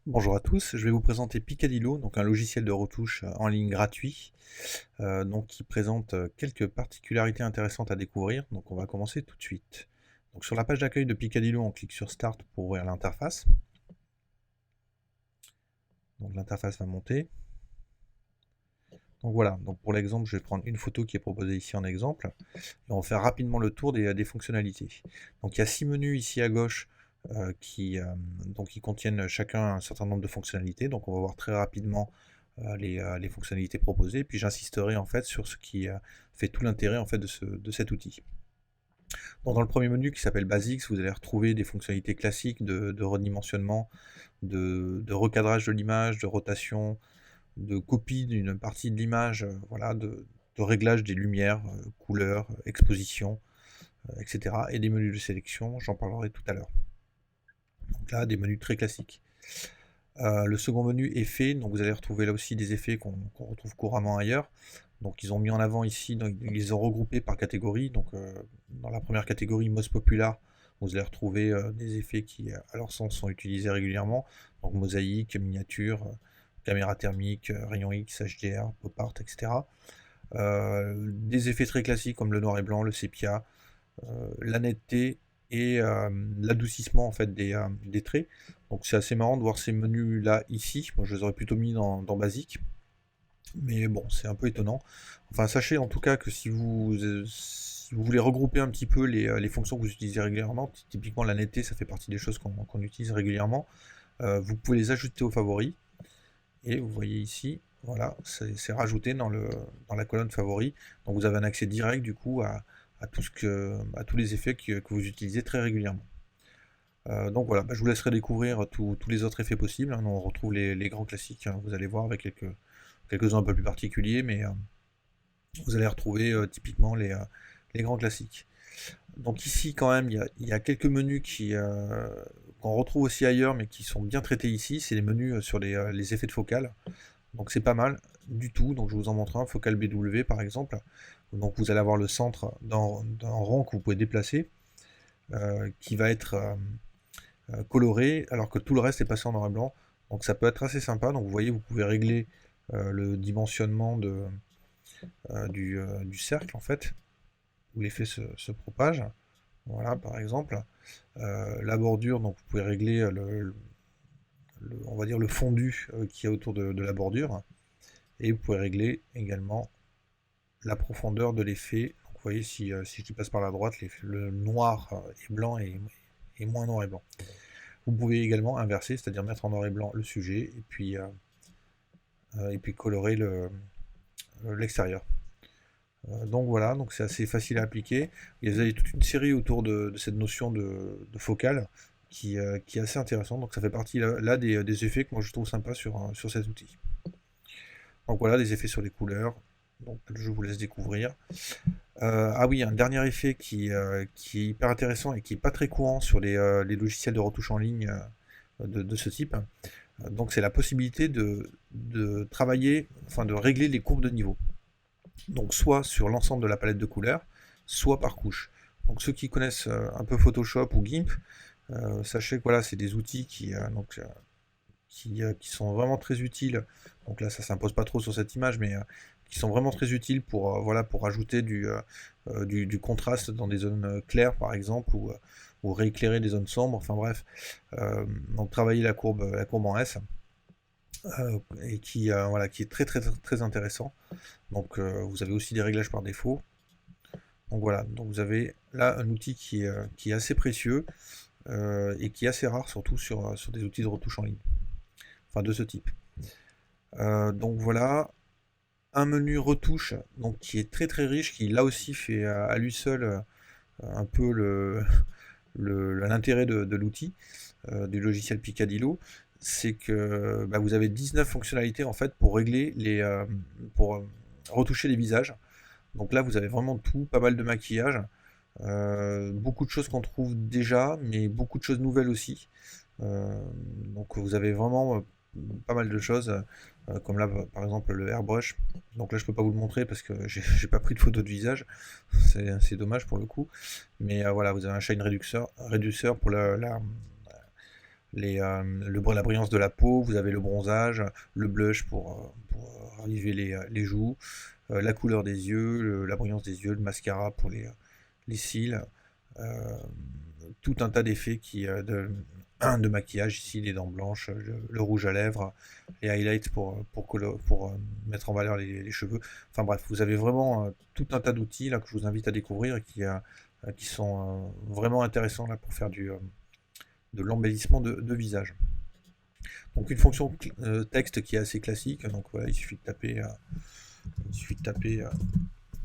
Bonjour à tous, je vais vous présenter Picadillo, donc un logiciel de retouche en ligne gratuit, donc qui présente quelques particularités intéressantes à découvrir. Donc on va commencer tout de suite. Donc sur la page d'accueil de Picadillo, on clique sur Start pour ouvrir l'interface. Donc l'interface va monter. Donc voilà, donc pour l'exemple, je vais prendre une photo qui est proposée ici en exemple, et on va faire rapidement le tour des fonctionnalités. Donc il y a 6 menus ici à gauche qui contiennent chacun un certain nombre de fonctionnalités. Donc on va voir très rapidement les fonctionnalités proposées, puis j'insisterai en fait sur ce qui fait tout l'intérêt en fait de cet outil. Bon, dans le premier menu qui s'appelle Basics, vous allez retrouver des fonctionnalités classiques de redimensionnement, de recadrage de l'image, de rotation, de copie d'une partie de l'image, voilà, de réglage des lumières, couleurs, exposition, etc. Et des menus de sélection, j'en parlerai tout à l'heure. Donc là, des menus très classiques. Le second menu effets, donc vous allez retrouver là aussi des effets qu'on retrouve couramment ailleurs. Donc ils ont mis en avant ici, donc, ils les ont regroupés par catégorie. Donc dans la première catégorie Most Popular, vous allez retrouver des effets qui, à leur sens, sont utilisés régulièrement. Donc mosaïque, miniature, caméra thermique, rayon X, HDR, pop art, etc. Des effets très classiques comme le noir et blanc, le sépia, la netteté et l'adoucissement en fait des traits. Donc c'est assez marrant de voir ces menus là ici. Moi je les aurais plutôt mis dans basique, mais bon, c'est un peu étonnant. Enfin, sachez en tout cas que si vous voulez regrouper un petit peu les fonctions que vous utilisez régulièrement, typiquement la netteté, ça fait partie des choses qu'on utilise régulièrement, vous pouvez les ajouter aux favoris, et vous voyez ici, voilà, c'est rajouté dans la colonne favoris, donc vous avez un accès direct du coup à tous les effets que vous utilisez très régulièrement. Donc voilà, je vous laisserai découvrir tous les autres effets possibles, hein. On retrouve les grands classiques, hein, vous allez voir, avec quelques-uns un peu plus particuliers, mais vous allez retrouver typiquement les grands classiques. Donc ici quand même, il y a quelques menus qu'on retrouve aussi ailleurs, mais qui sont bien traités ici, c'est les menus sur les effets de focale. Donc c'est pas mal du tout, donc je vous en montre un, Focal BW par exemple. Donc vous allez avoir le centre d'un rond que vous pouvez déplacer, qui va être coloré, alors que tout le reste est passé en noir et blanc. Donc ça peut être assez sympa, donc vous voyez, vous pouvez régler le dimensionnement du cercle en fait, où l'effet se propage. Voilà, par exemple. La bordure, donc vous pouvez régler on va dire le fondu qu'il y a autour de la bordure. Et vous pouvez régler également la profondeur de l'effet. Vous voyez, si je passe par la droite, le noir et blanc est moins noir et blanc. Vous pouvez également inverser, c'est-à-dire mettre en noir et blanc le sujet et puis colorer l'extérieur. Donc voilà, donc c'est assez facile à appliquer. Et vous avez toute une série autour de cette notion de focale qui est assez intéressante. Donc ça fait partie là des effets que moi je trouve sympa sur cet outil. Donc voilà, des effets sur les couleurs. Donc je vous laisse découvrir. Ah oui, un dernier effet qui est hyper intéressant et qui n'est pas très courant sur les logiciels de retouche en ligne de ce type. Donc c'est la possibilité de travailler, enfin de régler les courbes de niveau. Donc soit sur l'ensemble de la palette de couleurs, soit par couche. Donc ceux qui connaissent un peu Photoshop ou GIMP, sachez que voilà, c'est des outils qui sont vraiment très utiles. Donc là, ça s'impose pas trop sur cette image, mais qui sont vraiment très utiles pour, voilà, pour ajouter du contraste dans des zones claires, par exemple, ou rééclairer des zones sombres. Enfin bref, donc travailler la courbe en S, et voilà, qui est très très très intéressant. Donc vous avez aussi des réglages par défaut. Donc voilà, donc vous avez là un outil qui est assez précieux et qui est assez rare, surtout sur des outils de retouche en ligne, enfin de ce type. Donc voilà, un menu retouche donc, qui est très très riche, qui là aussi fait à lui seul un peu l'intérêt de l'outil, du logiciel Picadillo, c'est que vous avez 19 fonctionnalités en fait pour régler pour retoucher les visages. Donc là vous avez vraiment tout, pas mal de maquillage, beaucoup de choses qu'on trouve déjà, mais beaucoup de choses nouvelles aussi. Donc vous avez vraiment pas mal de choses, comme là par exemple le airbrush. Donc là je peux pas vous le montrer parce que j'ai pas pris de photo de visage, c'est dommage pour le coup. Mais voilà, vous avez un shine réducteur pour la brillance de la peau, vous avez le bronzage, le blush pour raviver les joues, la couleur des yeux, la brillance des yeux, le mascara pour les cils, euh, tout un tas d'effets de maquillage ici, les dents blanches, le rouge à lèvres, les highlights pour mettre en valeur les cheveux. Enfin bref, vous avez vraiment tout un tas d'outils là que je vous invite à découvrir et qui sont vraiment intéressants là pour faire de l'embellissement de visage. Donc une fonction texte qui est assez classique, donc voilà, il suffit de taper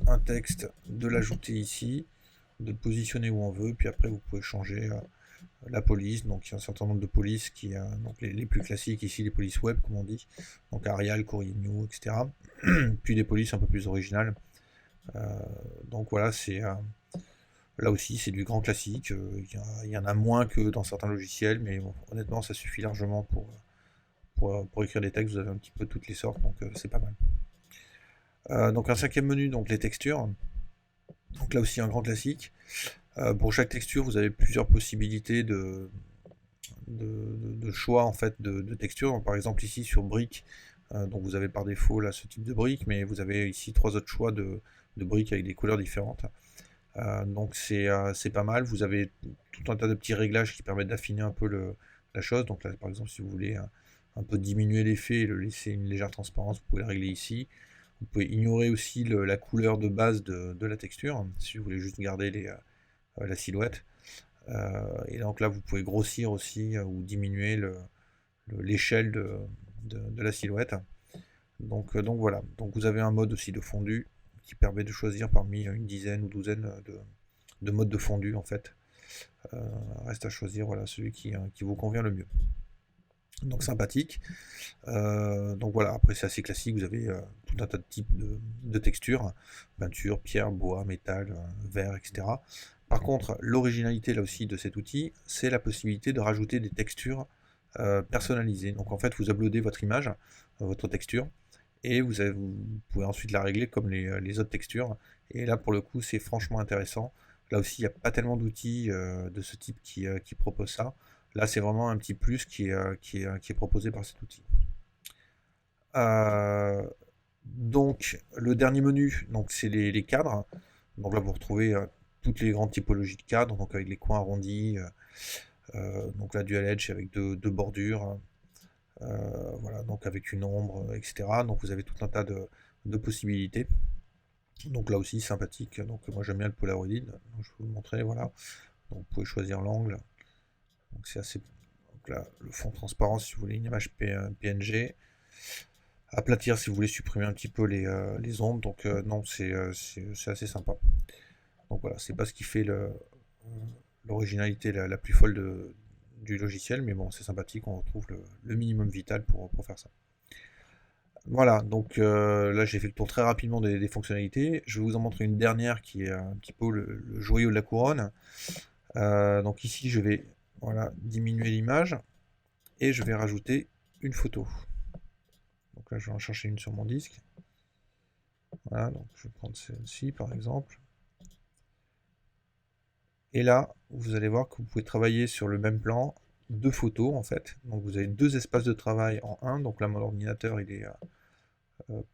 un texte, de l'ajouter ici, de le positionner où on veut, puis après vous pouvez changer la police, donc il y a un certain nombre de polices donc les plus classiques ici, les polices web comme on dit, donc Arial, Courrier New, etc. Puis des polices un peu plus originales. Donc voilà, là aussi c'est du grand classique, il y en a moins que dans certains logiciels, mais bon, honnêtement ça suffit largement pour écrire des textes, vous avez un petit peu toutes les sortes, donc c'est pas mal. Donc un cinquième menu, donc les textures, donc là aussi un grand classique. Pour chaque texture, vous avez plusieurs possibilités de choix en fait de texture. Donc, par exemple ici sur briques, donc vous avez par défaut là ce type de briques, mais vous avez ici 3 autres choix de briques avec des couleurs différentes. Donc c'est pas mal. Vous avez tout un tas de petits réglages qui permettent d'affiner un peu la chose. Donc là par exemple si vous voulez un peu diminuer l'effet et le laisser une légère transparence, vous pouvez le régler ici. Vous pouvez ignorer aussi la couleur de base de la texture, si vous voulez juste garder la silhouette. Et donc là, vous pouvez grossir aussi ou diminuer l'échelle de la silhouette. Donc voilà. Donc vous avez un mode aussi de fondu qui permet de choisir parmi une dizaine ou douzaine de modes de fondu en fait. Reste à choisir voilà, celui qui vous convient le mieux. Donc sympathique. Donc voilà, après c'est assez classique, vous avez tout un tas de types de textures, peinture, pierre, bois, métal, verre, etc. Par contre, l'originalité là aussi de cet outil, c'est la possibilité de rajouter des textures personnalisées. Donc en fait, vous uploadez votre image, votre texture, et vous pouvez ensuite la régler comme les autres textures. Et là, pour le coup, c'est franchement intéressant. Là aussi, il n'y a pas tellement d'outils de ce type qui proposent ça. Là, c'est vraiment un petit plus qui est proposé par cet outil. Donc, le dernier menu, donc c'est les cadres. Donc là, vous retrouvez toutes les grandes typologies de cadres, donc avec les coins arrondis, donc la dual edge avec deux bordures, voilà, donc avec une ombre, etc. Donc vous avez tout un tas de possibilités. Donc là aussi sympathique. Donc moi j'aime bien le Polaroid. Donc, je vais vous le montrer, voilà. Donc vous pouvez choisir l'angle. Donc c'est assez. Donc là, le fond transparent si vous voulez une image PNG. Aplatir si vous voulez supprimer un petit peu les ombres. Donc non, c'est assez sympa. Donc voilà, c'est pas ce qui fait l'originalité la plus folle du logiciel, mais bon, c'est sympathique, on retrouve le minimum vital pour faire ça. Voilà, donc là j'ai fait le tour très rapidement des fonctionnalités. Je vais vous en montrer une dernière qui est un petit peu le joyau de la couronne. Donc ici je vais voilà, diminuer l'image et je vais rajouter une photo. Donc là je vais en chercher une sur mon disque. Voilà, donc je vais prendre celle-ci par exemple. Et là, vous allez voir que vous pouvez travailler sur le même plan, deux photos en fait. Donc vous avez deux espaces de travail en un. Donc là mon ordinateur il est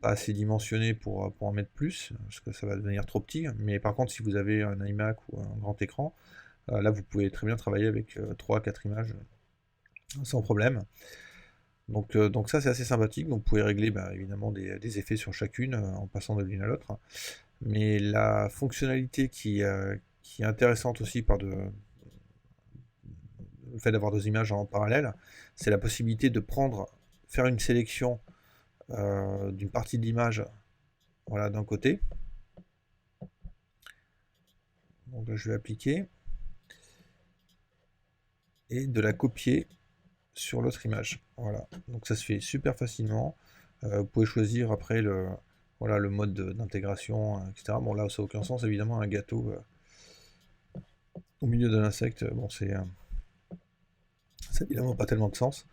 pas assez dimensionné pour en mettre plus, parce que ça va devenir trop petit. Mais par contre si vous avez un iMac ou un grand écran, là vous pouvez très bien travailler avec 3-4 images sans problème. Donc ça c'est assez sympathique, donc vous pouvez régler évidemment des effets sur chacune en passant de l'une à l'autre. Mais la fonctionnalité qui est intéressante aussi par le fait d'avoir deux images en parallèle, c'est la possibilité de faire une sélection d'une partie de l'image voilà, d'un côté. Donc là je vais appliquer. Et de la copier sur l'autre image. Voilà, donc ça se fait super facilement. Vous pouvez choisir après le mode d'intégration, etc. Bon là ça n'a aucun sens évidemment, un gâteau au milieu d'un insecte, bon ça évidemment pas tellement de sens.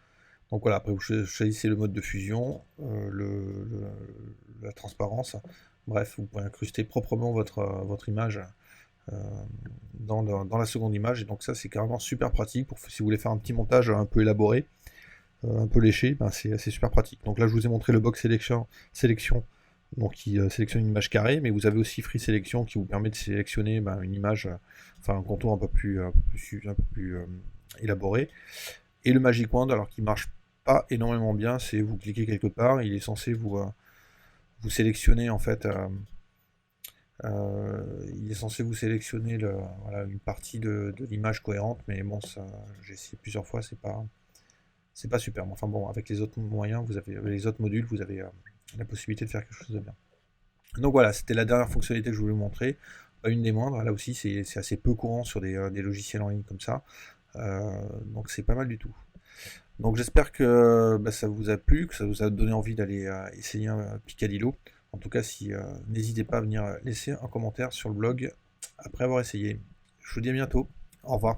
Donc voilà, après vous choisissez le mode de fusion, la transparence, bref, vous pouvez incruster proprement votre image dans la seconde image, et donc ça c'est carrément super pratique pour si vous voulez faire un petit montage un peu élaboré, un peu léché, ben c'est super pratique. Donc là je vous ai montré le box sélection donc qui sélectionne une image carrée, mais vous avez aussi Free Selection qui vous permet de sélectionner une image, enfin un contour un peu plus élaboré. Et le Magic Wand, alors qui marche pas énormément bien, c'est vous cliquez quelque part, il est censé vous sélectionner en fait, il est censé vous sélectionner voilà, une partie de l'image cohérente, mais bon, ça, j'ai essayé plusieurs fois, c'est pas super. Enfin bon, avec les autres moyens, vous avez les autres modules, vous avez la possibilité de faire quelque chose de bien. Donc voilà, c'était la dernière fonctionnalité que je voulais vous montrer. Pas une des moindres, là aussi c'est assez peu courant sur des logiciels en ligne comme ça. Donc c'est pas mal du tout. Donc j'espère que ça vous a plu, que ça vous a donné envie d'aller essayer un Picadillo. En tout cas, si n'hésitez pas à venir laisser un commentaire sur le blog après avoir essayé. Je vous dis à bientôt. Au revoir.